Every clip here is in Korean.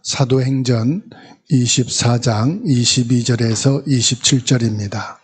사도행전 24장 22절에서 27절입니다.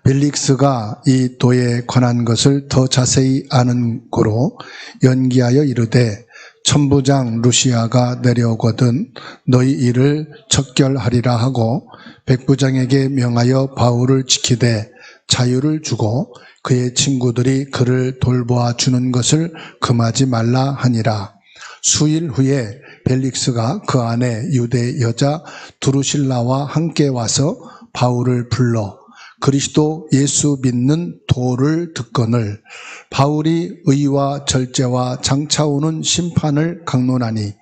벨릭스가 이 도에 관한 것을 더 자세히 아는 고로 연기하여 이르되 천부장 루시아가 내려오거든 너희 일을 척결하리라 하고 백부장에게 명하여 바울을 지키되 자유를 주고 그의 친구들이 그를 돌보아 주는 것을 금하지 말라 하니라. 수일 후에 벨릭스가 그 안에 유대 여자 두루실라와 함께 와서 바울을 불러 그리스도 예수 믿는 도를 듣거늘 바울이 의와 절제와 장차오는 심판을 강론하니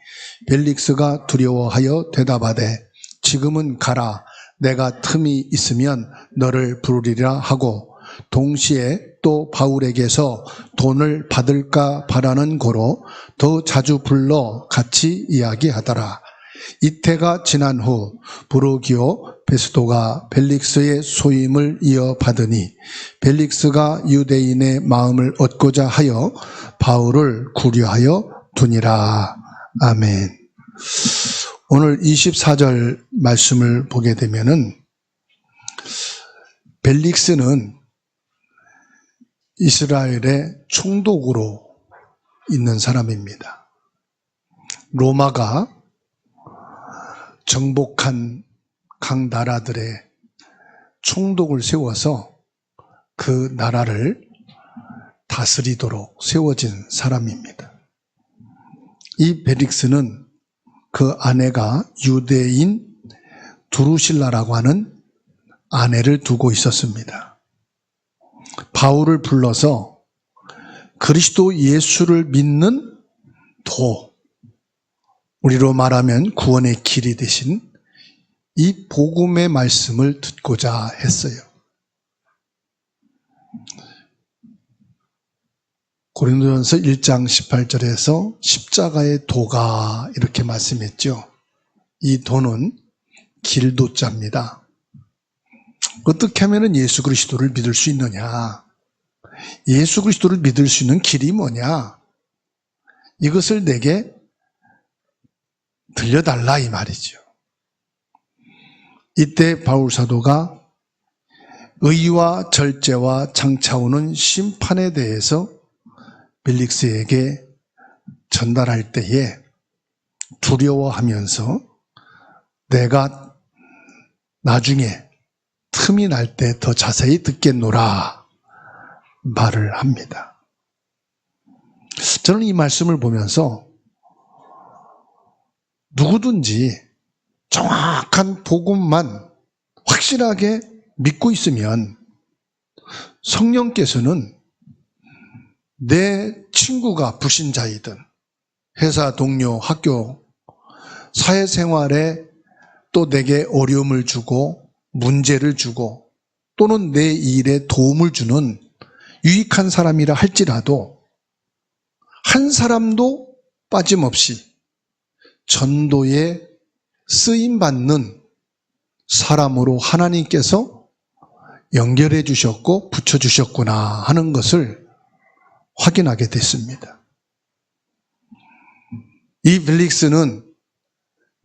벨릭스가 두려워하여 대답하되 지금은 가라 내가 틈이 있으면 너를 부르리라 하고 동시에 또 바울에게서 돈을 받을까 바라는 고로 더 자주 불러 같이 이야기하더라. 이태가 지난 후 브루기오 베스도가 벨릭스의 소임을 이어받으니 벨릭스가 유대인의 마음을 얻고자 하여 바울을 구려하여 두니라. 아멘. 오늘 24절 말씀을 보게 되면은 벨릭스는 이스라엘의 총독으로 있는 사람입니다. 로마가 정복한 각 나라들의 총독을 세워서 그 나라를 다스리도록 세워진 사람입니다. 이 벨릭스는 그 아내가 유대인 두루실라라고 하는 아내를 두고 있었습니다. 바울을 불러서 그리스도 예수를 믿는 도, 우리로 말하면 구원의 길이 되신 이 복음의 말씀을 듣고자 했어요. 고린도전서 1장 18절에서 십자가의 도가 이렇게 말씀했죠. 이 도는 길도자입니다. 어떻게 하면 예수 그리스도를 믿을 수 있느냐? 예수 그리스도를 믿을 수 있는 길이 뭐냐? 이것을 내게 들려달라 이 말이죠. 이때 바울 사도가 의와 절제와 장차오는 심판에 대해서 벨릭스에게 전달할 때에 두려워하면서 내가 나중에 틈이 날 때 더 자세히 듣겠노라 말을 합니다. 저는 이 말씀을 보면서 누구든지 정확한 복음만 확실하게 믿고 있으면 성령께서는 내 친구가 불신자이든 회사 동료, 학교, 사회생활에 또 내게 어려움을 주고 문제를 주고 또는 내 일에 도움을 주는 유익한 사람이라 할지라도 한 사람도 빠짐없이 전도에 쓰임받는 사람으로 하나님께서 연결해 주셨고 붙여주셨구나 하는 것을 확인하게 됐습니다. 이 벨릭스는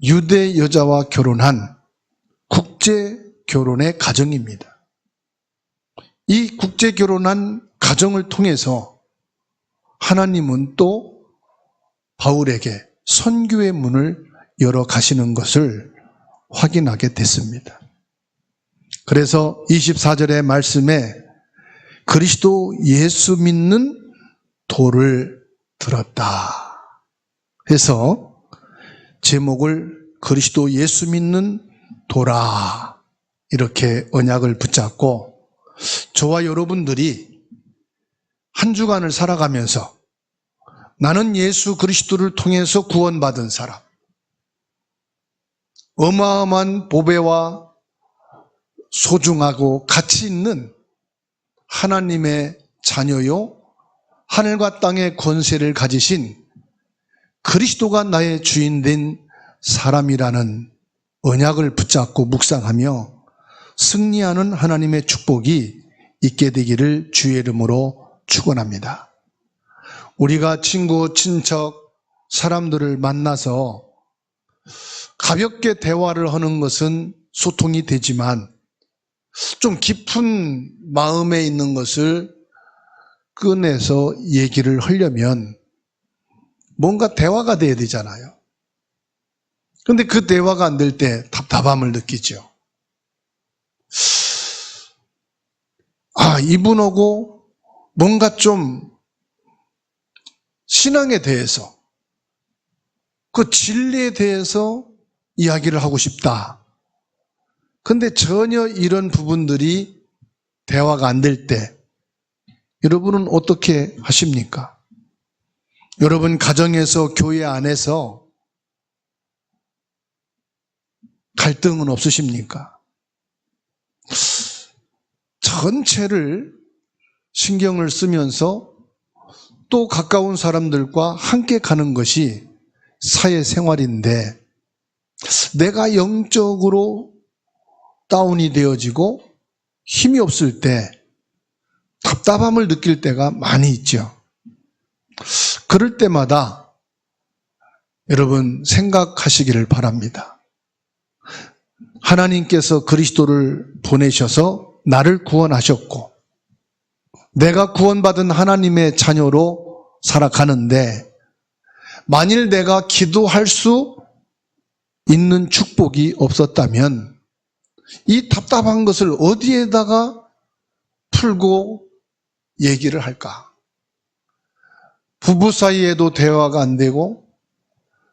유대 여자와 결혼한 국제 결혼의 가정입니다. 이 국제 결혼한 가정을 통해서 하나님은 또 바울에게 선교의 문을 열어 가시는 것을 확인하게 됐습니다. 그래서 24절의 말씀에 그리스도 예수 믿는 도를 들었다 해서 제목을 그리스도 예수 믿는 도라 이렇게 언약을 붙잡고 저와 여러분들이 한 주간을 살아가면서 나는 예수 그리스도를 통해서 구원받은 사람, 어마어마한 보배와 소중하고 가치 있는 하나님의 자녀요 하늘과 땅의 권세를 가지신 그리스도가 나의 주인 된 사람이라는 언약을 붙잡고 묵상하며 승리하는 하나님의 축복이 있게 되기를 주의 이름으로 축원합니다. 우리가 친구, 친척, 사람들을 만나서 가볍게 대화를 하는 것은 소통이 되지만 좀 깊은 마음에 있는 것을 꺼내서 얘기를 하려면 뭔가 대화가 돼야 되잖아요. 그런데 그 대화가 안 될 때 답답함을 느끼죠. 이분하고 뭔가 좀 신앙에 대해서, 그 진리에 대해서 이야기를 하고 싶다. 근데 전혀 이런 부분들이 대화가 안 될 때 여러분은 어떻게 하십니까? 여러분 가정에서, 교회 안에서 갈등은 없으십니까? 전체를 신경을 쓰면서 또 가까운 사람들과 함께 가는 것이 사회생활인데, 내가 영적으로 다운이 되어지고 힘이 없을 때 답답함을 느낄 때가 많이 있죠. 그럴 때마다 여러분 생각하시기를 바랍니다. 하나님께서 그리스도를 보내셔서 나를 구원하셨고 내가 구원받은 하나님의 자녀로 살아가는데, 만일 내가 기도할 수 있는 축복이 없었다면 이 답답한 것을 어디에다가 풀고 얘기를 할까? 부부 사이에도 대화가 안 되고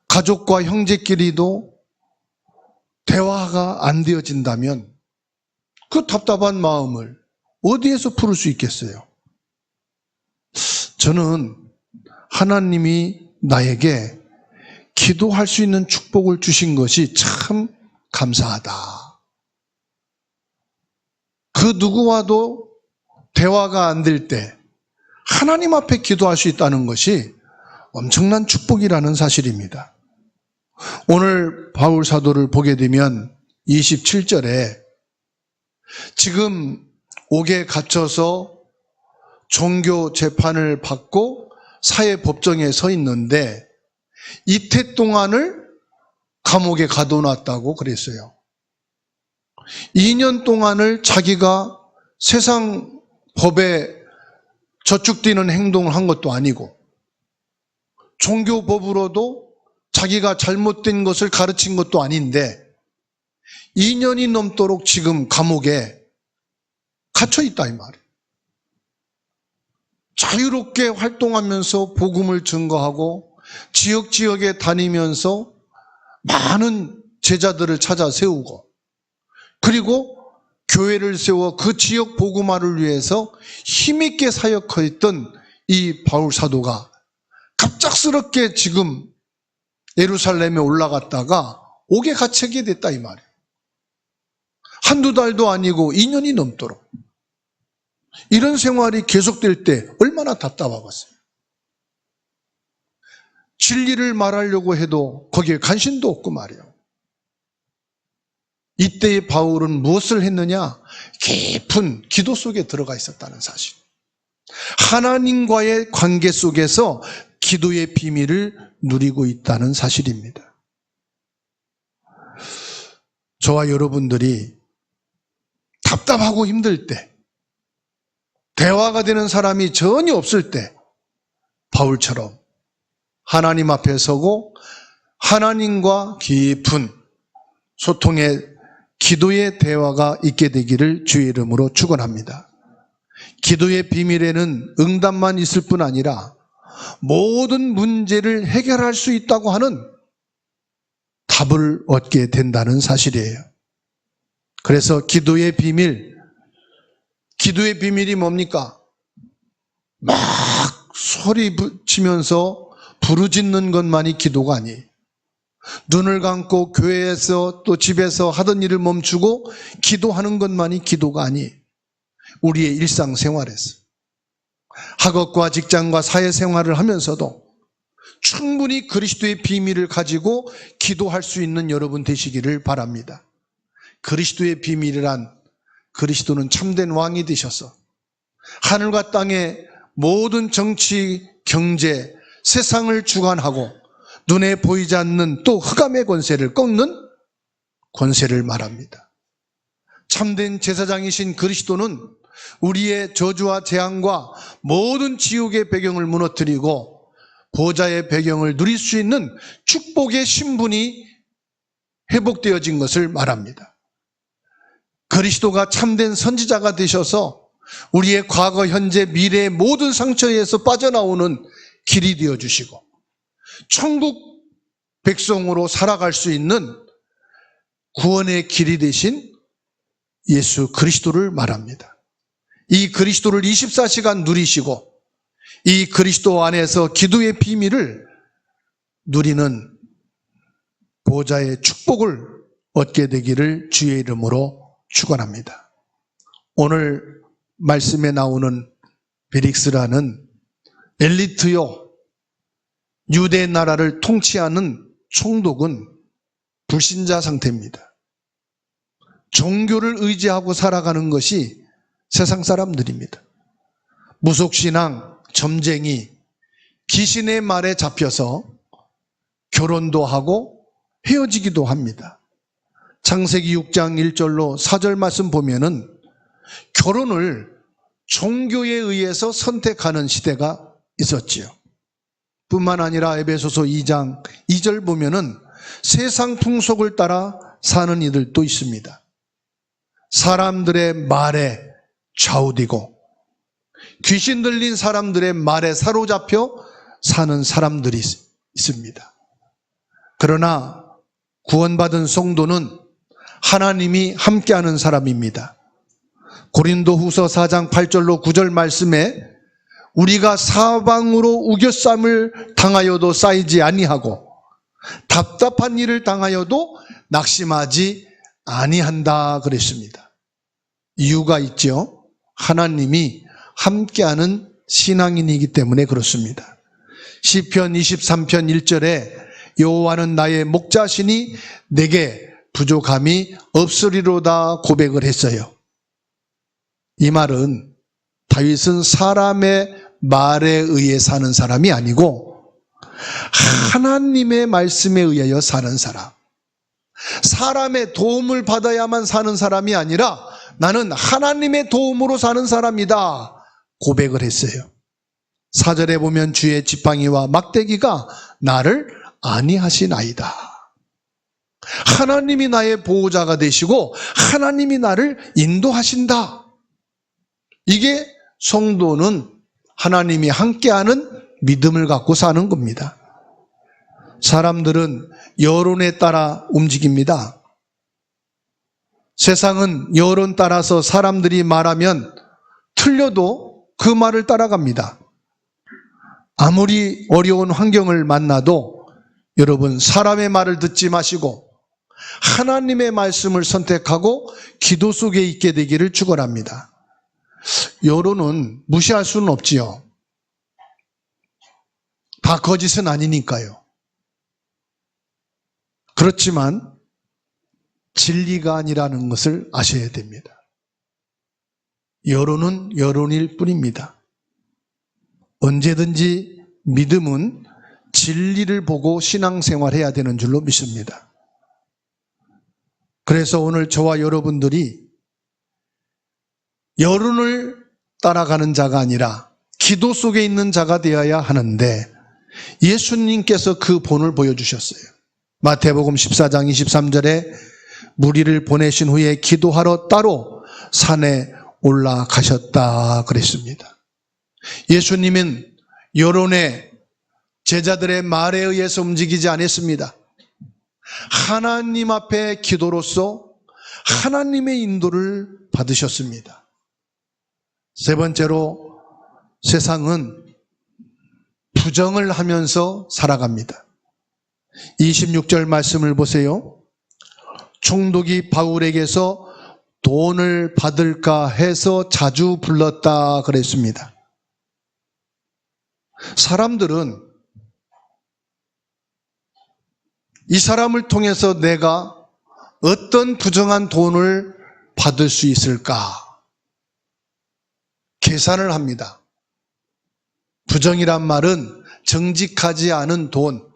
가족과 형제끼리도 대화가 안 되어진다면 그 답답한 마음을 어디에서 풀을 수 있겠어요? 저는 하나님이 나에게 기도할 수 있는 축복을 주신 것이 참 감사하다. 그 누구와도 대화가 안 될 때 하나님 앞에 기도할 수 있다는 것이 엄청난 축복이라는 사실입니다. 오늘 바울 사도를 보게 되면 27절에 지금 옥에 갇혀서 종교 재판을 받고 사회법정에 서 있는데 이태 동안을 감옥에 가둬놨다고 그랬어요. 2년 동안을 자기가 세상 법에 저축되는 행동을 한 것도 아니고 종교법으로도 자기가 잘못된 것을 가르친 것도 아닌데 2년이 넘도록 지금 감옥에 갇혀 있다 이 말이에요. 자유롭게 활동하면서 복음을 증거하고 지역지역에 다니면서 많은 제자들을 찾아 세우고, 그리고 교회를 세워 그 지역 복음화를 위해서 힘있게 사역했던 이 바울 사도가 갑작스럽게 지금 예루살렘에 올라갔다가 옥에 갇히게 됐다 이 말이에요. 한두 달도 아니고 2년이 넘도록. 이런 생활이 계속될 때 얼마나 답답하겠어요. 진리를 말하려고 해도 거기에 관심도 없고 말이에요. 이때의 바울은 무엇을 했느냐? 깊은 기도 속에 들어가 있었다는 사실. 하나님과의 관계 속에서 기도의 비밀을 누리고 있다는 사실입니다. 저와 여러분들이 답답하고 힘들 때, 대화가 되는 사람이 전혀 없을 때 바울처럼 하나님 앞에 서고 하나님과 깊은 소통의 기도의 대화가 있게 되기를 주의 이름으로 축원합니다. 기도의 비밀에는 응답만 있을 뿐 아니라 모든 문제를 해결할 수 있다고 하는 답을 얻게 된다는 사실이에요. 그래서 기도의 비밀이 뭡니까? 막 소리 치면서 부르짖는 것만이 기도가 아니에요. 눈을 감고 교회에서 또 집에서 하던 일을 멈추고 기도하는 것만이 기도가 아니에요. 우리의 일상생활에서 학업과 직장과 사회생활을 하면서도 충분히 그리스도의 비밀을 가지고 기도할 수 있는 여러분 되시기를 바랍니다. 그리스도의 비밀이란, 그리스도는 참된 왕이 되셔서 하늘과 땅의 모든 정치, 경제, 세상을 주관하고 눈에 보이지 않는 또 흑암의 권세를 꺾는 권세를 말합니다. 참된 제사장이신 그리스도는 우리의 저주와 재앙과 모든 지옥의 배경을 무너뜨리고 보좌의 배경을 누릴 수 있는 축복의 신분이 회복되어진 것을 말합니다. 그리스도가 참된 선지자가 되셔서 우리의 과거, 현재, 미래의 모든 상처에서 빠져나오는 길이 되어주시고 천국 백성으로 살아갈 수 있는 구원의 길이 되신 예수 그리스도를 말합니다. 이 그리스도를 24시간 누리시고 이 그리스도 안에서 기도의 비밀을 누리는 보좌의 축복을 얻게 되기를 주의 이름으로 축원합니다. 오늘 말씀에 나오는 벨릭스라는 엘리트요 유대 나라를 통치하는 총독은 불신자 상태입니다. 종교를 의지하고 살아가는 것이 세상 사람들입니다. 무속신앙, 점쟁이, 귀신의 말에 잡혀서 결혼도 하고 헤어지기도 합니다. 창세기 6장 1절로 4절 말씀 보면은 결혼을 종교에 의해서 선택하는 시대가 있었지요. 뿐만 아니라 에베소서 2장 2절 보면은 세상 풍속을 따라 사는 이들도 있습니다. 사람들의 말에 좌우되고 귀신 들린 사람들의 말에 사로잡혀 사는 사람들이 있습니다. 그러나 구원받은 성도는 하나님이 함께하는 사람입니다. 고린도후서 4장 8절로 9절 말씀에 우리가 사방으로 우겨쌈을 당하여도 쌓이지 아니하고 답답한 일을 당하여도 낙심하지 아니한다 그랬습니다. 이유가 있죠. 하나님이 함께하는 신앙인이기 때문에 그렇습니다. 시편 23편 1절에 여호와는 나의 목자시니 내게 부족함이 없으리로다 고백을 했어요. 이 말은 다윗은 사람의 말에 의해 사는 사람이 아니고 하나님의 말씀에 의하여 사는 사람, 사람의 도움을 받아야만 사는 사람이 아니라 나는 하나님의 도움으로 사는 사람이다 고백을 했어요. 4절에 보면 주의 지팡이와 막대기가 나를 안위하시나이다. 하나님이 나의 보호자가 되시고 하나님이 나를 인도하신다. 이게 성도는 하나님이 함께하는 믿음을 갖고 사는 겁니다. 사람들은 여론에 따라 움직입니다. 세상은 여론 따라서 사람들이 말하면 틀려도 그 말을 따라갑니다. 아무리 어려운 환경을 만나도 여러분 사람의 말을 듣지 마시고 하나님의 말씀을 선택하고 기도 속에 있게 되기를 축원합니다. 여론은 무시할 수는 없지요. 다 거짓은 아니니까요. 그렇지만 진리가 아니라는 것을 아셔야 됩니다. 여론은 여론일 뿐입니다. 언제든지 믿음은 진리를 보고 신앙생활해야 되는 줄로 믿습니다. 그래서 오늘 저와 여러분들이 여론을 따라가는 자가 아니라 기도 속에 있는 자가 되어야 하는데 예수님께서 그 본을 보여주셨어요. 마태복음 14장 23절에 무리를 보내신 후에 기도하러 따로 산에 올라가셨다 그랬습니다. 예수님은 여론의 제자들의 말에 의해서 움직이지 않았습니다. 하나님 앞에 기도로서 하나님의 인도를 받으셨습니다. 세 번째로 세상은 부정을 하면서 살아갑니다. 26절 말씀을 보세요. 총독이 바울에게서 돈을 받을까 해서 자주 불렀다 그랬습니다. 사람들은 이 사람을 통해서 내가 어떤 부정한 돈을 받을 수 있을까 계산을 합니다. 부정이란 말은 정직하지 않은 돈,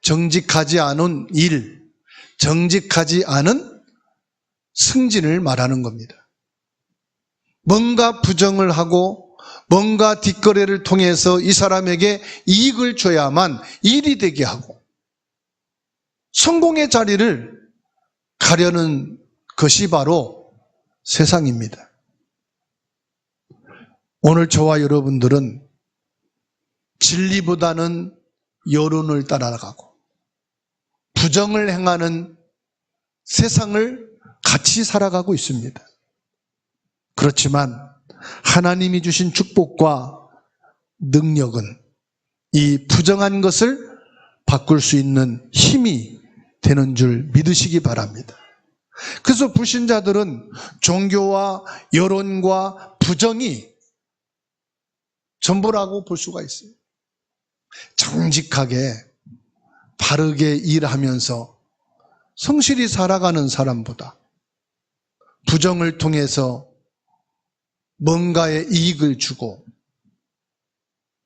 정직하지 않은 일, 정직하지 않은 승진을 말하는 겁니다. 뭔가 부정을 하고 뭔가 뒷거래를 통해서 이 사람에게 이익을 줘야만 일이 되게 하고 성공의 자리를 가려는 것이 바로 세상입니다. 오늘 저와 여러분들은 진리보다는 여론을 따라가고 부정을 행하는 세상을 같이 살아가고 있습니다. 그렇지만 하나님이 주신 축복과 능력은 이 부정한 것을 바꿀 수 있는 힘이 되는 줄 믿으시기 바랍니다. 그래서 불신자들은 종교와 여론과 부정이 전부라고 볼 수가 있어요. 정직하게 바르게 일하면서 성실히 살아가는 사람보다 부정을 통해서 뭔가의 이익을 주고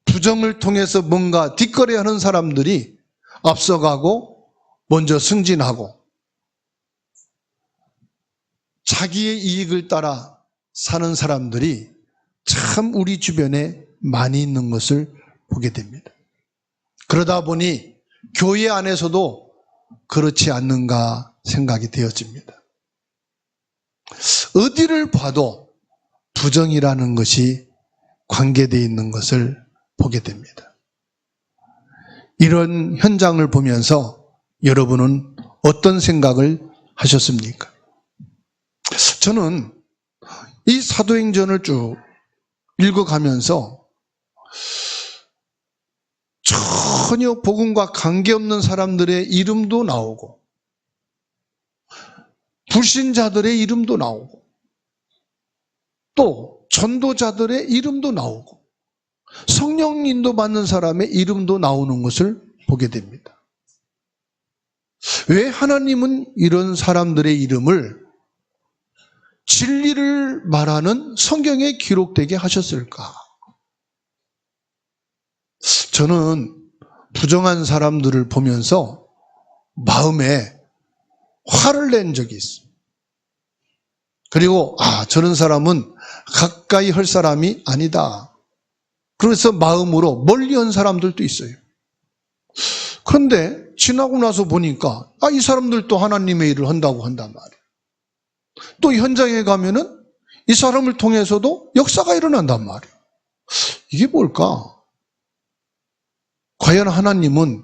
부정을 통해서 뭔가 뒷거래하는 사람들이 앞서가고 먼저 승진하고 자기의 이익을 따라 사는 사람들이 참 우리 주변에 많이 있는 것을 보게 됩니다. 그러다 보니 교회 안에서도 그렇지 않는가 생각이 되어집니다. 어디를 봐도 부정이라는 것이 관계되어 있는 것을 보게 됩니다. 이런 현장을 보면서 여러분은 어떤 생각을 하셨습니까? 저는 이 사도행전을 쭉 읽어가면서 전혀 복음과 관계없는 사람들의 이름도 나오고 불신자들의 이름도 나오고 또 전도자들의 이름도 나오고 성령 인도받는 사람의 이름도 나오는 것을 보게 됩니다. 왜 하나님은 이런 사람들의 이름을 진리를 말하는 성경에 기록되게 하셨을까? 저는 부정한 사람들을 보면서 마음에 화를 낸 적이 있어요. 그리고 저런 사람은 가까이 할 사람이 아니다. 그래서 마음으로 멀리한 사람들도 있어요. 그런데 지나고 나서 보니까 이 사람들도 하나님의 일을 한다고 한단 말이에요. 또 현장에 가면은 이 사람을 통해서도 역사가 일어난단 말이에요. 이게 뭘까? 과연 하나님은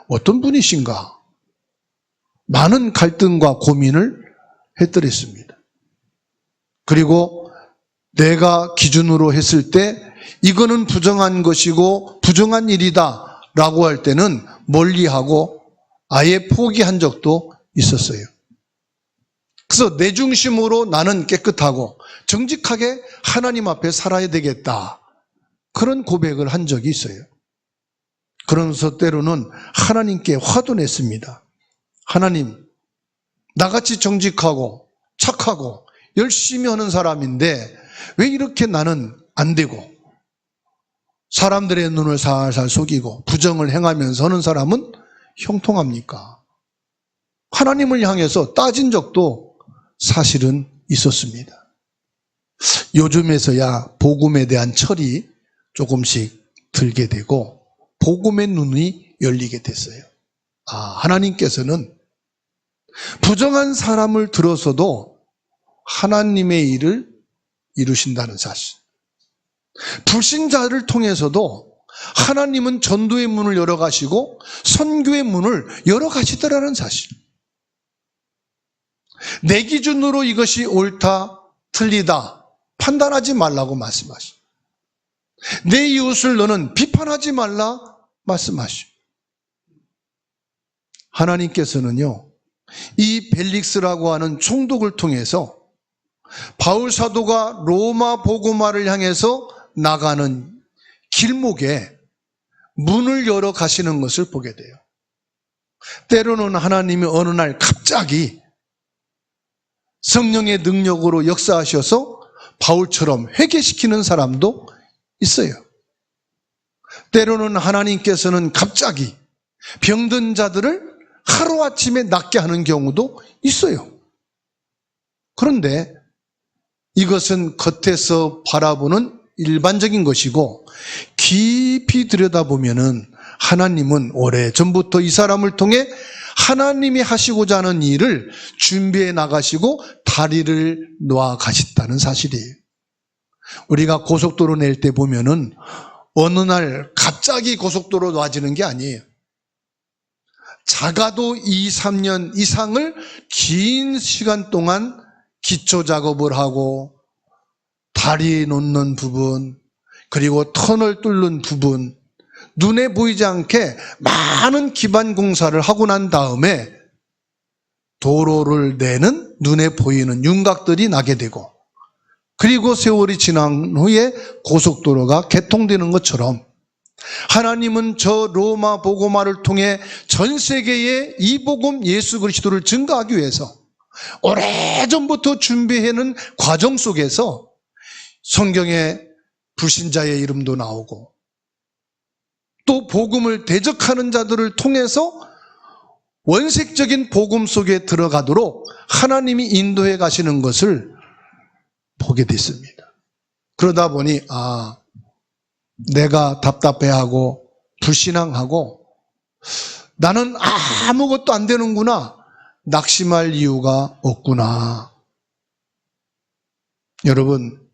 어떤 분이신가? 많은 갈등과 고민을 했더랬습니다. 그리고 내가 기준으로 했을 때 이거는 부정한 것이고 부정한 일이다 라고 할 때는 멀리하고 아예 포기한 적도 있었어요. 그래서 내 중심으로 나는 깨끗하고 정직하게 하나님 앞에 살아야 되겠다. 그런 고백을 한 적이 있어요. 그러면서 때로는 하나님께 화도 냈습니다. 하나님, 나같이 정직하고 착하고 열심히 하는 사람인데 왜 이렇게 나는 안 되고 사람들의 눈을 살살 속이고 부정을 행하면서 하는 사람은 형통합니까? 하나님을 향해서 따진 적도 사실은 있었습니다. 요즘에서야 복음에 대한 철이 조금씩 들게 되고 복음의 눈이 열리게 됐어요. 하나님께서는 부정한 사람을 들어서도 하나님의 일을 이루신다는 사실. 불신자를 통해서도 하나님은 전도의 문을 열어가시고 선교의 문을 열어가시더라는 사실. 내 기준으로 이것이 옳다, 틀리다 판단하지 말라고 말씀하시고 내 이웃을 너는 비판하지 말라 말씀하시고 하나님께서는요, 이 벨릭스라고 하는 총독을 통해서 바울 사도가 로마 복음화를 향해서 나가는 길목에 문을 열어 가시는 것을 보게 돼요. 때로는 하나님이 어느 날 갑자기 성령의 능력으로 역사하셔서 바울처럼 회개시키는 사람도 있어요. 때로는 하나님께서는 갑자기 병든 자들을 하루아침에 낫게 하는 경우도 있어요. 그런데 이것은 겉에서 바라보는 일반적인 것이고 깊이 들여다보면은 하나님은 오래전부터 이 사람을 통해 하나님이 하시고자 하는 일을 준비해 나가시고 다리를 놓아 가셨다는 사실이에요. 우리가 고속도로 낼 때 보면은 어느 날 갑자기 고속도로 놔지는 게 아니에요. 작아도 2, 3년 이상을 긴 시간 동안 기초 작업을 하고 다리 놓는 부분, 그리고 터널 뚫는 부분, 눈에 보이지 않게 많은 기반 공사를 하고 난 다음에 도로를 내는 눈에 보이는 윤곽들이 나게 되고, 그리고 세월이 지난 후에 고속도로가 개통되는 것처럼 하나님은 저 로마 복음화를 통해 전 세계에 이 복음 예수 그리스도를 증거하기 위해서 오래전부터 준비해놓은 과정 속에서 성경에 불신자의 이름도 나오고 또 복음을 대적하는 자들을 통해서 원색적인 복음 속에 들어가도록 하나님이 인도해 가시는 것을 보게 됐습니다. 그러다 보니 내가 답답해하고 불신앙하고 나는 아무것도 안 되는구나, 낙심할 이유가 없구나. 여러분,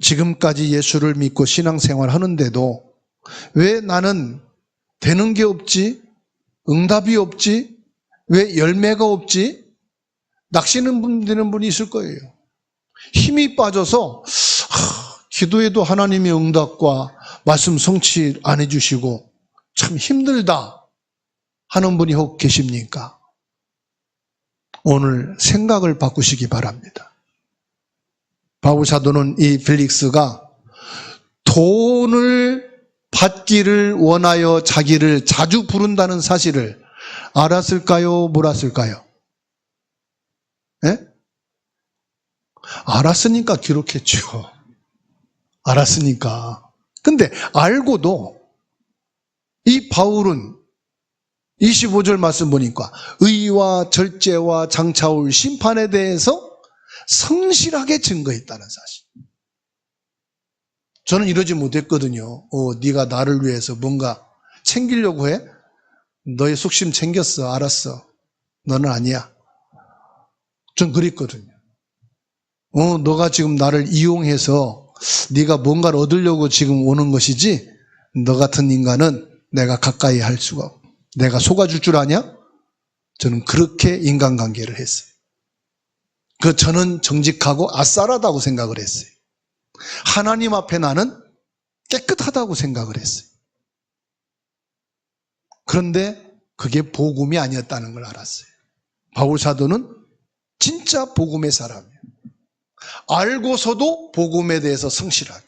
지금까지 예수를 믿고 신앙생활 하는데도 왜 나는 되는 게 없지? 응답이 없지? 왜 열매가 없지? 낙심되는 분이 있을 거예요. 힘이 빠져서 기도해도 하나님의 응답과 말씀 성취 안 해주시고 참 힘들다 하는 분이 혹 계십니까? 오늘 생각을 바꾸시기 바랍니다. 바울 사도는 이 펠릭스가 돈을 받기를 원하여 자기를 자주 부른다는 사실을 알았을까요? 몰랐을까요? 예? 알았으니까 기록했죠. 알았으니까. 근데 알고도 이 바울은 25절 말씀 보니까 의와 절제와 장차올 심판에 대해서 성실하게 증거했다는 사실. 저는 이러지 못했거든요. 네가 나를 위해서 뭔가 챙기려고 해? 너의 속심 챙겼어. 알았어. 너는 아니야. 전 그랬거든요. 너가 지금 나를 이용해서 네가 뭔가를 얻으려고 지금 오는 것이지, 너 같은 인간은 내가 가까이 할 수가 없고 내가 속아줄 줄 아냐? 저는 그렇게 인간관계를 했어요. 저는 정직하고 아싸라다고 생각을 했어요. 하나님 앞에 나는 깨끗하다고 생각을 했어요. 그런데 그게 복음이 아니었다는 걸 알았어요. 바울 사도는 진짜 복음의 사람이에요. 알고서도 복음에 대해서 성실하게,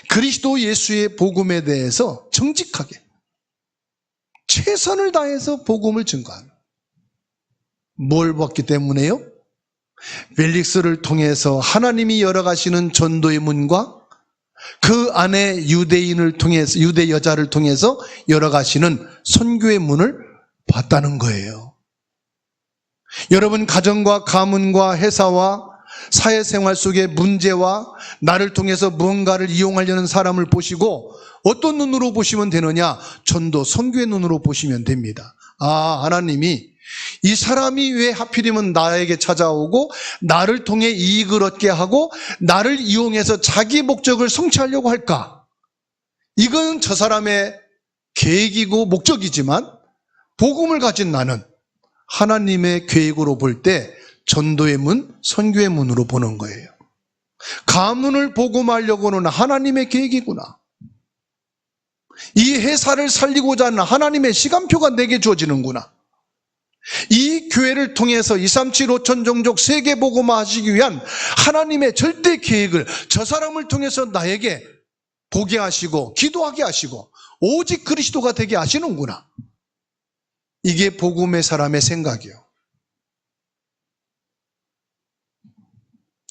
그리스도 예수의 복음에 대해서 정직하게 최선을 다해서 복음을 증거하는. 뭘 봤기 때문에요? 펠릭스를 통해서 하나님이 열어가시는 전도의 문과 그 안에 유대인을 통해서, 유대 여자를 통해서 열어가시는 선교의 문을 봤다는 거예요. 여러분 가정과 가문과 회사와 사회생활 속의 문제와 나를 통해서 무언가를 이용하려는 사람을 보시고 어떤 눈으로 보시면 되느냐? 전도, 선교의 눈으로 보시면 됩니다. 하나님이 이 사람이 왜 하필이면 나에게 찾아오고 나를 통해 이익을 얻게 하고 나를 이용해서 자기 목적을 성취하려고 할까? 이건 저 사람의 계획이고 목적이지만 복음을 가진 나는 하나님의 계획으로 볼 때 전도의 문, 선교의 문으로 보는 거예요. 가문을 복음하려고는 하나님의 계획이구나. 이 회사를 살리고자 하는 하나님의 시간표가 내게 주어지는구나. 이 교회를 통해서 237 5천 종족 세계 복음화하시기 위한 하나님의 절대 계획을 저 사람을 통해서 나에게 보게 하시고 기도하게 하시고 오직 그리스도가 되게 하시는구나. 이게 복음의 사람의 생각이요.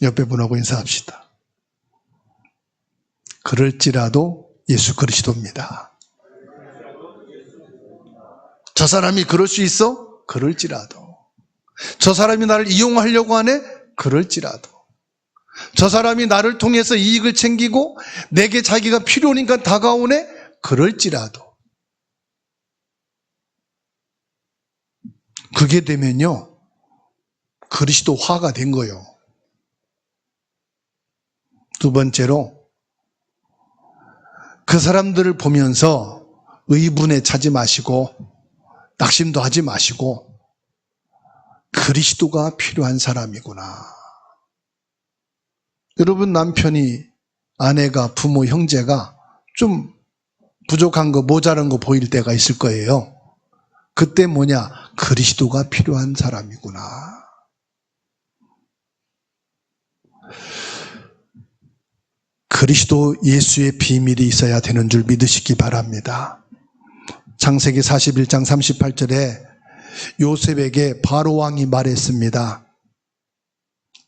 옆에 분하고 인사합시다. 그럴지라도 예수 그리스도입니다. 저 사람이 그럴 수 있어? 그럴지라도. 저 사람이 나를 이용하려고 하네? 그럴지라도. 저 사람이 나를 통해서 이익을 챙기고 내게 자기가 필요하니까 다가오네? 그럴지라도. 그게 되면요, 그리스도화가 된 거예요. 두 번째로, 그 사람들을 보면서 의분에 차지 마시고 낙심도 하지 마시고 그리스도가 필요한 사람이구나. 여러분, 남편이, 아내가, 부모, 형제가 좀 부족한 거, 모자란 거 보일 때가 있을 거예요. 그때 뭐냐? 그리스도가 필요한 사람이구나. 그리스도 예수의 비밀이 있어야 되는 줄 믿으시기 바랍니다. 창세기 41장 38절에 요셉에게 바로왕이 말했습니다.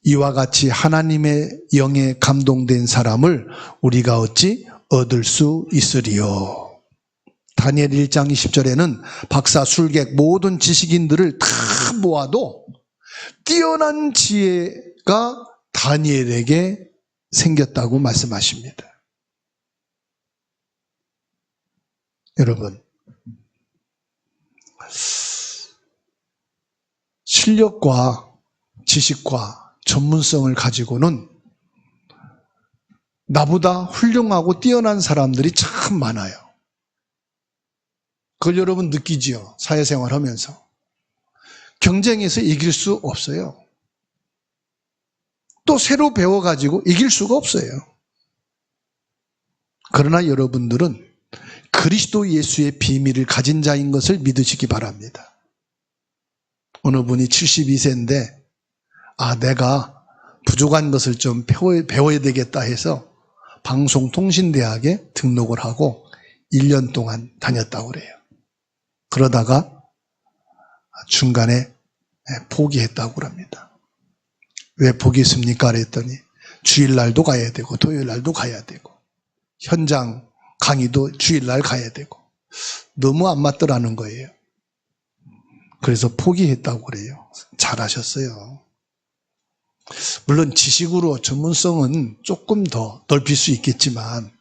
이와 같이 하나님의 영에 감동된 사람을 우리가 어찌 얻을 수 있으리요. 다니엘 1장 20절에는 박사, 술객, 모든 지식인들을 다 모아도 뛰어난 지혜가 다니엘에게 생겼다고 말씀하십니다. 여러분, 실력과 지식과 전문성을 가지고는 나보다 훌륭하고 뛰어난 사람들이 참 많아요. 그걸 여러분 느끼지요? 사회생활 하면서. 경쟁에서 이길 수 없어요. 또 새로 배워가지고 이길 수가 없어요. 그러나 여러분들은 그리스도 예수의 비밀을 가진 자인 것을 믿으시기 바랍니다. 어느 분이 72세인데 내가 부족한 것을 좀 배워야 되겠다 해서 방송통신대학에 등록을 하고 1년 동안 다녔다고 그래요. 그러다가 중간에 포기했다고 그럽니다. 왜 포기했습니까? 그랬더니 주일날도 가야 되고 토요일날도 가야 되고 현장 강의도 주일날 가야 되고 너무 안 맞더라는 거예요. 그래서 포기했다고 그래요. 잘하셨어요. 물론 지식으로 전문성은 조금 더 넓힐 수 있겠지만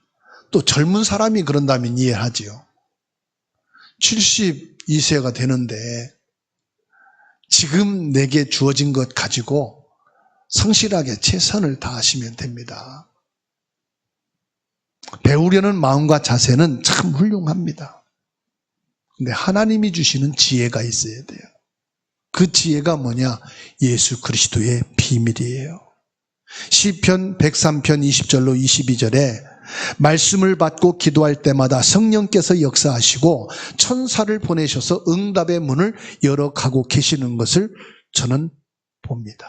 또 젊은 사람이 그런다면 이해하지요. 72세가 되는데 지금 내게 주어진 것 가지고 성실하게 최선을 다하시면 됩니다. 배우려는 마음과 자세는 참 훌륭합니다. 근데 하나님이 주시는 지혜가 있어야 돼요. 그 지혜가 뭐냐? 예수 그리스도의 비밀이에요. 시편 103편 20절로 22절에 말씀을 받고 기도할 때마다 성령께서 역사하시고 천사를 보내셔서 응답의 문을 열어가고 계시는 것을 저는 봅니다.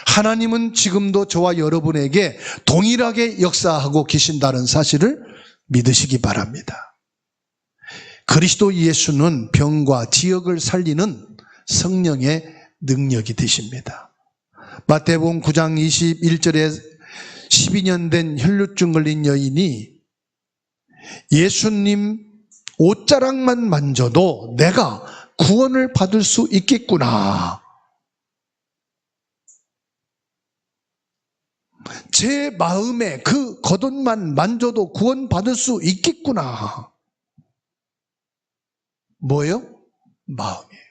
하나님은 지금도 저와 여러분에게 동일하게 역사하고 계신다는 사실을 믿으시기 바랍니다. 그리스도 예수는 병과 지역을 살리는 성령의 능력이 되십니다. 마태복음 9장 21절에 12년 된 혈루증 걸린 여인이 예수님 옷자락만 만져도 내가 구원을 받을 수 있겠구나. 제 마음에 그 겉옷만 만져도 구원받을 수 있겠구나. 뭐예요? 마음이에요.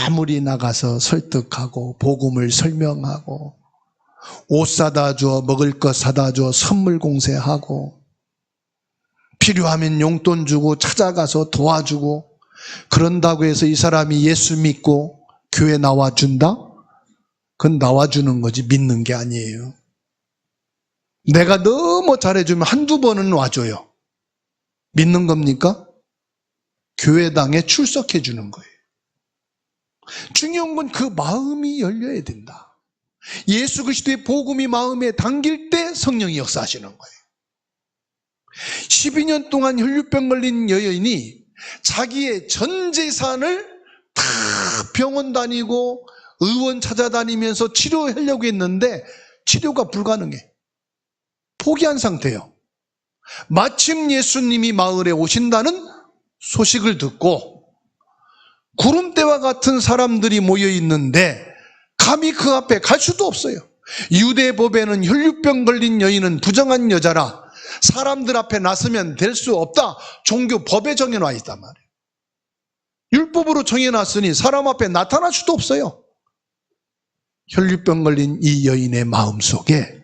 아무리 나가서 설득하고 복음을 설명하고 옷 사다 줘, 먹을 것 사다 줘, 선물 공세하고 필요하면 용돈 주고 찾아가서 도와주고 그런다고 해서 이 사람이 예수 믿고 교회 나와준다? 그건 나와주는 거지 믿는 게 아니에요. 내가 너무 잘해주면 한두 번은 와줘요. 믿는 겁니까? 교회당에 출석해 주는 거예요. 중요한 건 그 마음이 열려야 된다. 예수 그리스도의 복음이 마음에 담길 때 성령이 역사하시는 거예요. 12년 동안 혈류병 걸린 여인이 자기의 전 재산을 다 병원 다니고 의원 찾아다니면서 치료하려고 했는데 치료가 불가능해. 포기한 상태예요. 마침 예수님이 마을에 오신다는 소식을 듣고 구름대와 같은 사람들이 모여 있는데 감히 그 앞에 갈 수도 없어요. 유대 법에는 혈류병 걸린 여인은 부정한 여자라 사람들 앞에 나서면 될 수 없다. 종교 법에 정해놔 있단 말이에요. 율법으로 정해놨으니 사람 앞에 나타날 수도 없어요. 혈류병 걸린 이 여인의 마음속에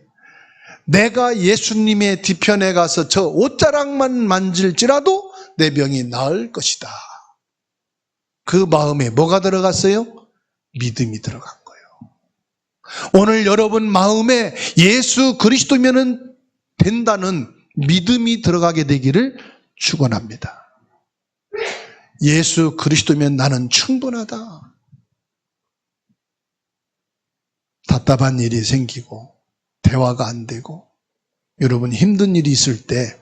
내가 예수님의 뒤편에 가서 저 옷자락만 만질지라도 내 병이 나을 것이다. 그 마음에 뭐가 들어갔어요? 믿음이 들어간 거예요. 오늘 여러분 마음에 예수 그리스도면은 된다는 믿음이 들어가게 되기를 축원합니다. 예수 그리스도면 나는 충분하다. 답답한 일이 생기고 대화가 안 되고 여러분 힘든 일이 있을 때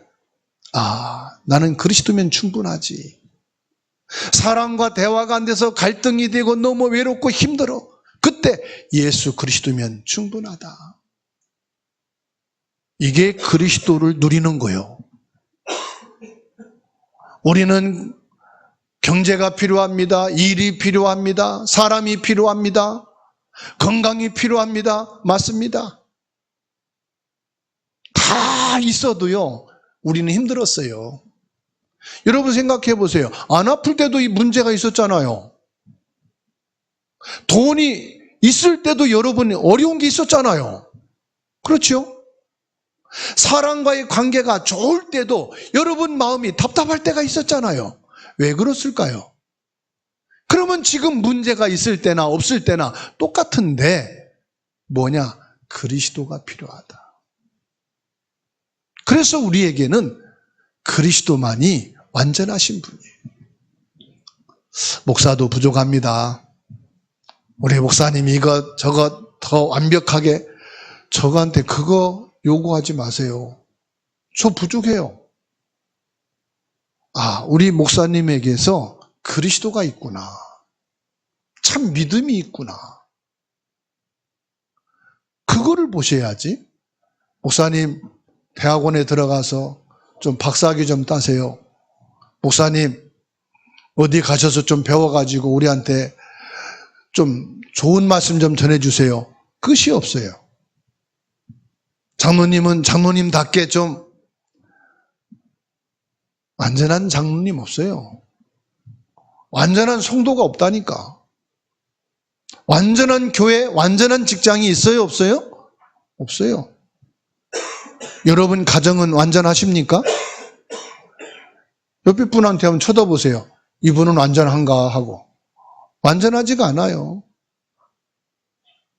나는 그리스도면 충분하지. 사람과 대화가 안 돼서 갈등이 되고 너무 외롭고 힘들어. 그때 예수 그리스도면 충분하다. 이게 그리스도를 누리는 거예요. 우리는 경제가 필요합니다. 일이 필요합니다. 사람이 필요합니다. 건강이 필요합니다. 맞습니다. 다 있어도요, 우리는 힘들었어요. 여러분 생각해 보세요. 안 아플 때도 이 문제가 있었잖아요. 돈이 있을 때도 여러분 어려운 게 있었잖아요. 그렇죠? 사람과의 관계가 좋을 때도 여러분 마음이 답답할 때가 있었잖아요. 왜 그렇을까요? 그러면 지금 문제가 있을 때나 없을 때나 똑같은데 뭐냐? 그리스도가 필요하다. 그래서 우리에게는 그리스도만이 완전하신 분이에요. 목사도 부족합니다. 우리 목사님이 이것 저것 더 완벽하게 저거한테 그거 요구하지 마세요. 저 부족해요. 우리 목사님에게서 그리스도가 있구나. 참 믿음이 있구나. 그거를 보셔야지. 목사님 대학원에 들어가서 좀 박사학위 좀 따세요. 목사님 어디 가셔서 좀 배워가지고 우리한테 좀 좋은 말씀 좀 전해주세요. 끝이 없어요. 장로님은 장로님답게 좀 완전한 장로님 없어요. 완전한 성도가 없다니까. 완전한 교회, 완전한 직장이 있어요? 없어요? 없어요. 여러분 가정은 완전하십니까? 옆에 분한테 한번 쳐다보세요. 이분은 완전한가 하고. 완전하지가 않아요.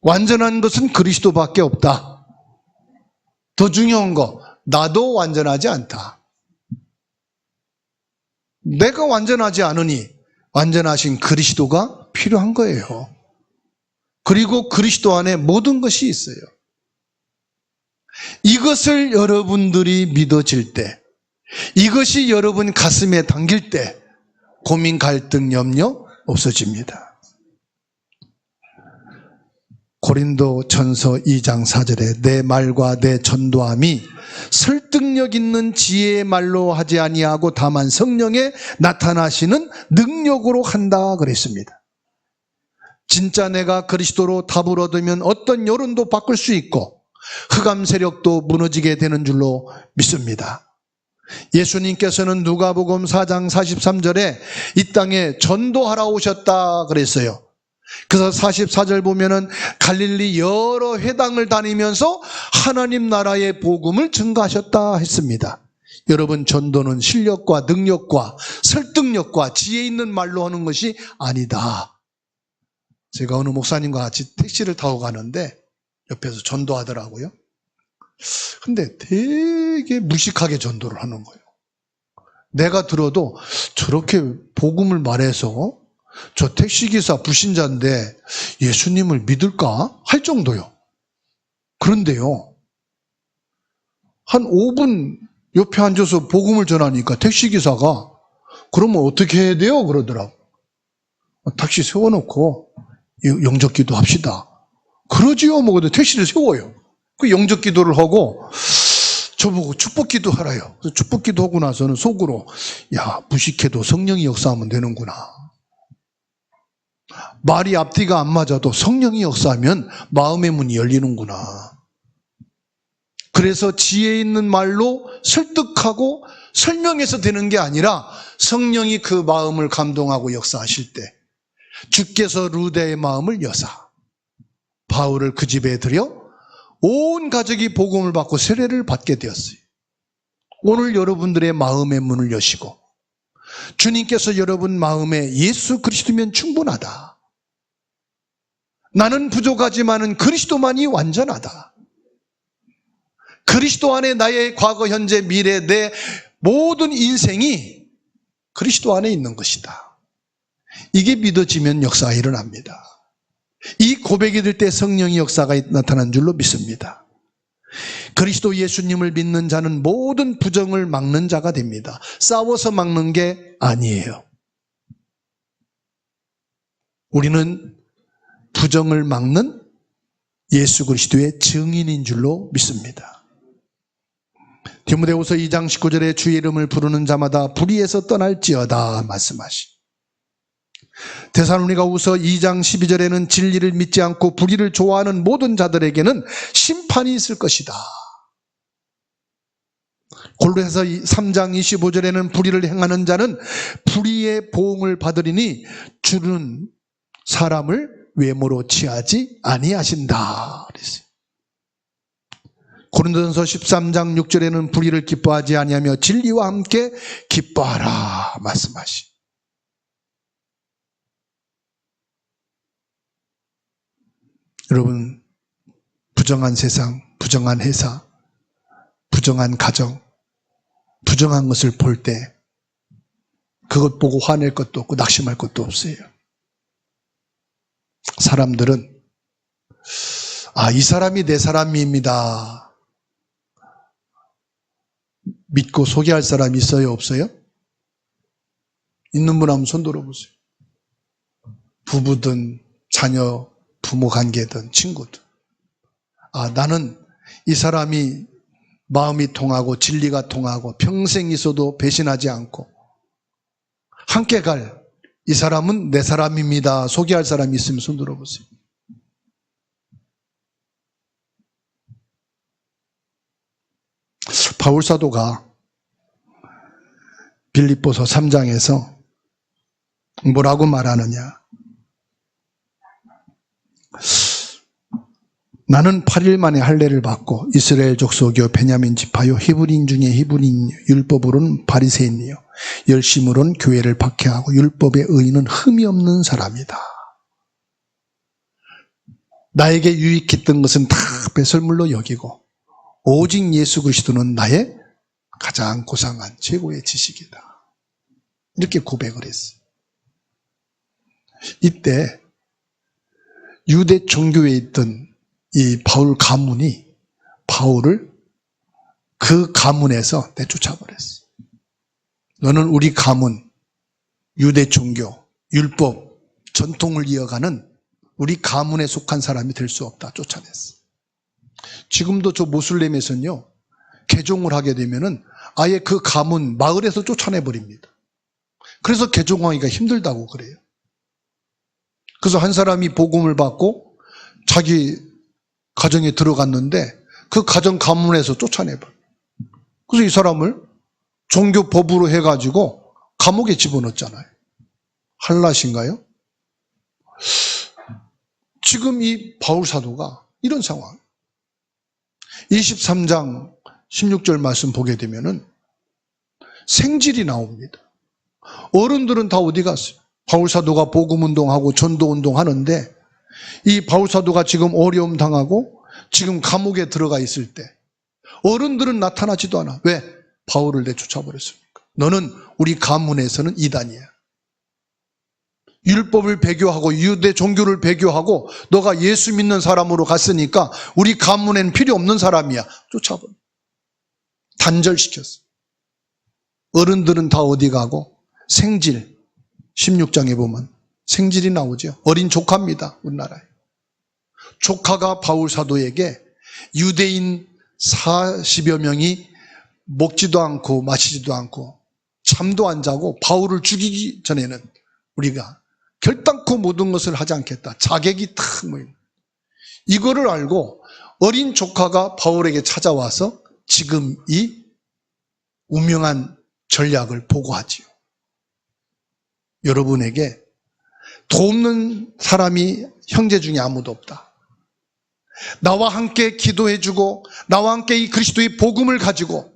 완전한 것은 그리스도밖에 없다. 더 중요한 거, 나도 완전하지 않다. 내가 완전하지 않으니 완전하신 그리스도가 필요한 거예요. 그리고 그리스도 안에 모든 것이 있어요. 이것을 여러분들이 믿어질 때, 이것이 여러분 가슴에 담길 때 고민, 갈등, 염려 없어집니다. 고린도전서 2장 4절에 내 말과 내 전도함이 설득력 있는 지혜의 말로 하지 아니하고 다만 성령에 나타나시는 능력으로 한다 그랬습니다. 진짜 내가 그리스도로 답을 얻으면 어떤 여론도 바꿀 수 있고 흑암 세력도 무너지게 되는 줄로 믿습니다. 예수님께서는 누가복음 4장 43절에 이 땅에 전도하러 오셨다 그랬어요. 그래서 44절 보면은 갈릴리 여러 회당을 다니면서 하나님 나라의 복음을 증거하셨다 했습니다. 여러분 전도는 실력과 능력과 설득력과 지혜 있는 말로 하는 것이 아니다. 제가 어느 목사님과 같이 택시를 타고 가는데 옆에서 전도하더라고요. 근데 되게 무식하게 전도를 하는 거예요. 내가 들어도 저렇게 복음을 말해서 저 택시기사 불신자인데 예수님을 믿을까? 할 정도요. 그런데요, 한 5분 옆에 앉아서 복음을 전하니까 택시기사가 그러면 어떻게 해야 돼요? 그러더라고. 택시 세워놓고 영접기도 합시다. 그러지요. 뭐 택시를 세워요. 그 영접기도를 하고 저보고 축복기도 하라요. 그래서 축복기도 하고 나서는 속으로, 야, 무식해도 성령이 역사하면 되는구나. 말이 앞뒤가 안 맞아도 성령이 역사하면 마음의 문이 열리는구나. 그래서 지혜 있는 말로 설득하고 설명해서 되는 게 아니라 성령이 그 마음을 감동하고 역사하실 때 주께서 루데의 마음을 여사 바울을 그 집에 들여 온 가족이 복음을 받고 세례를 받게 되었어요. 오늘 여러분들의 마음의 문을 여시고 주님께서 여러분 마음에 예수 그리스도면 충분하다. 나는 부족하지만은 그리스도만이 완전하다. 그리스도 안에 나의 과거, 현재, 미래, 내 모든 인생이 그리스도 안에 있는 것이다. 이게 믿어지면 역사가 일어납니다. 이 고백이 될 때 성령의 역사가 나타난 줄로 믿습니다. 그리스도 예수님을 믿는 자는 모든 부정을 막는 자가 됩니다. 싸워서 막는 게 아니에요. 우리는 부정을 막는 예수 그리스도의 증인인 줄로 믿습니다. 디모데후서 2장 19절에 주의 이름을 부르는 자마다 불의에서 떠날지어다 말씀하시. 데살로니가후서 2장 12절에는 진리를 믿지 않고 불의를 좋아하는 모든 자들에게는 심판이 있을 것이다. 골로새서 3장 25절에는 불의를 행하는 자는 불의의 보응을 받으리니 주는 사람을 외모로 취하지 아니하신다 그랬어요. 고린도전서 13장 6절에는 불의를 기뻐하지 아니하며 진리와 함께 기뻐하라 말씀하시. 여러분, 부정한 세상, 부정한 회사, 부정한 가정, 부정한 것을 볼 때 그것 보고 화낼 것도 없고 낙심할 것도 없어요. 사람들은 이 사람이 내 사람입니다. 믿고 소개할 사람이 있어요? 없어요? 있는 분 한번 손 들어보세요. 부부든 자녀, 부모 관계든 친구든. 나는 이 사람이 마음이 통하고 진리가 통하고 평생 있어도 배신하지 않고 함께 갈 이 사람은 내 사람입니다. 소개할 사람이 있으면 손 들어보세요. 바울 사도가 빌립보서 3장에서 뭐라고 말하느냐. 나는 8일 만에 할례를 받고 이스라엘 족속이요 베냐민 지파요 히브리인 중에 히브리인 율법으로는 바리새인이요 열심으로는 교회를 박해하고 율법의 의인은 흠이 없는 사람이다. 나에게 유익했던 것은 다 배설물로 여기고 오직 예수 그리스도는 나의 가장 고상한 최고의 지식이다. 이렇게 고백을 했어요. 이때 유대 종교에 있던 이 바울 가문이 바울을 그 가문에서 내쫓아버렸어. 너는 우리 가문, 유대 종교, 율법, 전통을 이어가는 우리 가문에 속한 사람이 될 수 없다. 쫓아냈어. 지금도 저 모슬렘에서는요, 개종을 하게 되면은 아예 그 가문, 마을에서 쫓아내버립니다. 그래서 개종하기가 힘들다고 그래요. 그래서 한 사람이 복음을 받고 자기 가정에 들어갔는데 그 가정 가문에서 쫓아내버려. 그래서 이 사람을 종교 법으로 해가지고 감옥에 집어넣었잖아요. 할라신가요? 지금 이 바울 사도가 이런 상황. 23장 16절 말씀 보게 되면은 생질이 나옵니다. 어른들은 다 어디 갔어요? 바울 사도가 복음 운동하고 전도 운동하는데 이 바울 사도가 지금 어려움 당하고 지금 감옥에 들어가 있을 때 어른들은 나타나지도 않아. 왜? 바울을 내쫓아버렸습니까? 너는 우리 가문에서는 이단이야. 율법을 배교하고 유대 종교를 배교하고 너가 예수 믿는 사람으로 갔으니까 우리 가문에는 필요 없는 사람이야. 쫓아버려. 단절시켰어. 어른들은 다 어디 가고 생질 16장에 보면 생질이 나오죠. 어린 조카입니다. 우리나라에. 조카가 바울 사도에게 유대인 40여 명이 먹지도 않고 마시지도 않고 잠도 안 자고 바울을 죽이기 전에는 우리가 결단코 모든 것을 하지 않겠다. 자객이 탁 모인. 이거를 알고 어린 조카가 바울에게 찾아와서 지금 이 운명한 전략을 보고하지요. 여러분에게 돕는 사람이 형제 중에 아무도 없다. 나와 함께 기도해주고 나와 함께 이 그리스도의 복음을 가지고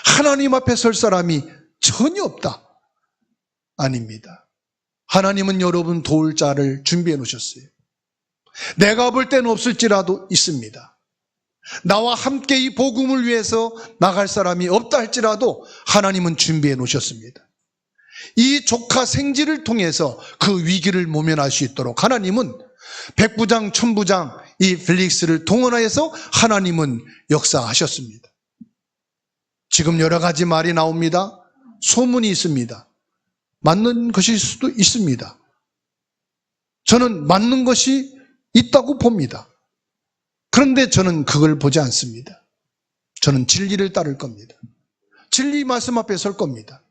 하나님 앞에 설 사람이 전혀 없다. 아닙니다. 하나님은 여러분 도울 자를 준비해 놓으셨어요. 내가 볼 때는 없을지라도 있습니다. 나와 함께 이 복음을 위해서 나갈 사람이 없다 할지라도 하나님은 준비해 놓으셨습니다. 이 조카 생지를 통해서 그 위기를 모면할 수 있도록 하나님은 백부장, 천부장 이 펠릭스를 동원하여서 하나님은 역사하셨습니다. 지금 여러 가지 말이 나옵니다. 소문이 있습니다. 맞는 것일 수도 있습니다. 저는 맞는 것이 있다고 봅니다. 그런데 저는 그걸 보지 않습니다. 저는 진리를 따를 겁니다. 진리 말씀 앞에 설 겁니다.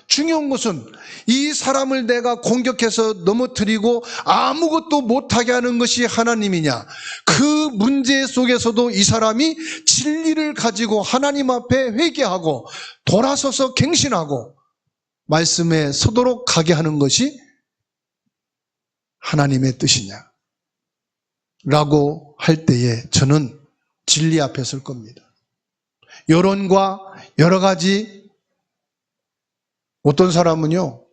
중요한 것은 이 사람을 내가 공격해서 넘어뜨리고 아무것도 못하게 하는 것이 하나님이냐, 그 문제 속에서도 이 사람이 진리를 가지고 하나님 앞에 회개하고 돌아서서 갱신하고 말씀에 서도록 가게 하는 것이 하나님의 뜻이냐 라고 할 때에 저는 진리 앞에 설 겁니다. 여론과 여러 가지, 어떤 사람은요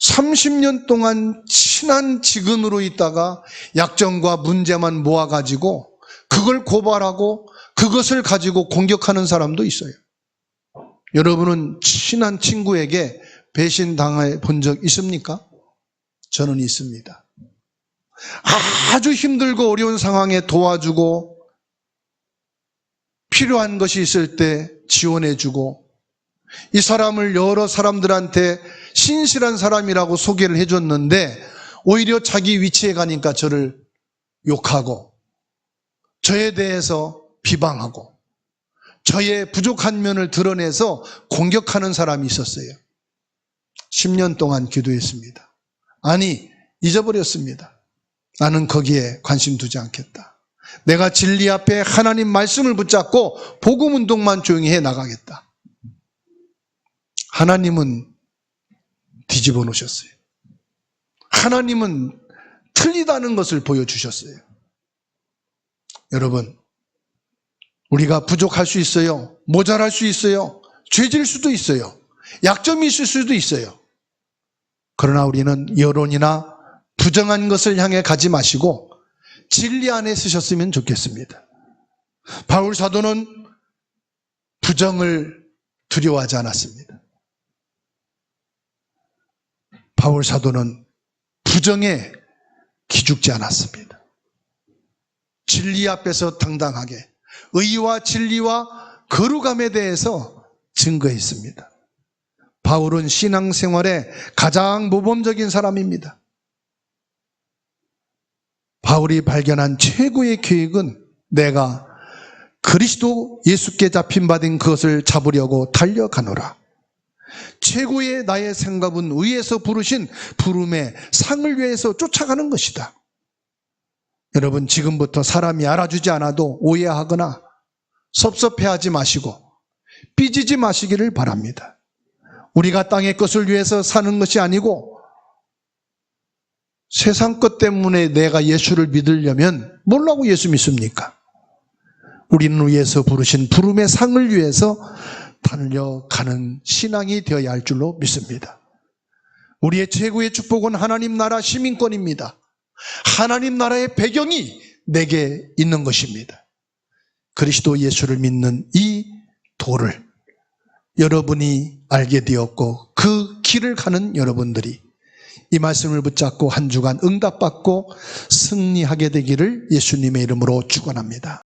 30년 동안 친한 직원으로 있다가 약점과 문제만 모아가지고 그걸 고발하고 그것을 가지고 공격하는 사람도 있어요. 여러분은 친한 친구에게 배신당해 본 적 있습니까? 저는 있습니다. 아주 힘들고 어려운 상황에 도와주고 필요한 것이 있을 때 지원해주고 이 사람을 여러 사람들한테 신실한 사람이라고 소개를 해줬는데 오히려 자기 위치에 가니까 저를 욕하고 저에 대해서 비방하고 저의 부족한 면을 드러내서 공격하는 사람이 있었어요. 10년 동안 기도했습니다. 아니, 잊어버렸습니다. 나는 거기에 관심 두지 않겠다. 내가 진리 앞에 하나님 말씀을 붙잡고 복음 운동만 조용히 해 나가겠다. 하나님은 뒤집어 놓으셨어요. 하나님은 틀리다는 것을 보여주셨어요. 여러분, 우리가 부족할 수 있어요. 모자랄 수 있어요. 죄질 수도 있어요. 약점이 있을 수도 있어요. 그러나 우리는 여론이나 부정한 것을 향해 가지 마시고 진리 안에 쓰셨으면 좋겠습니다. 바울 사도는 부정을 두려워하지 않았습니다. 바울 사도는 부정에 기죽지 않았습니다. 진리 앞에서 당당하게 의와 진리와 거룩함에 대해서 증거했습니다. 바울은 신앙생활의 가장 모범적인 사람입니다. 바울이 발견한 최고의 계획은 내가 그리스도 예수께 잡힌 바된 그것을 잡으려고 달려가노라. 최고의 나의 생각은 위에서 부르신 부름의 상을 위해서 쫓아가는 것이다. 여러분, 지금부터 사람이 알아주지 않아도 오해하거나 섭섭해하지 마시고 삐지지 마시기를 바랍니다. 우리가 땅의 것을 위해서 사는 것이 아니고 세상 것 때문에 내가 예수를 믿으려면 뭐라고 예수 믿습니까? 우리는 위에서 부르신 부름의 상을 위해서 달려가는 신앙이 되어야 할 줄로 믿습니다. 우리의 최고의 축복은 하나님 나라 시민권입니다. 하나님 나라의 배경이 내게 있는 것입니다. 그리스도 예수를 믿는 이 도를 여러분이 알게 되었고 그 길을 가는 여러분들이 이 말씀을 붙잡고 한 주간 응답받고 승리하게 되기를 예수님의 이름으로 축원합니다.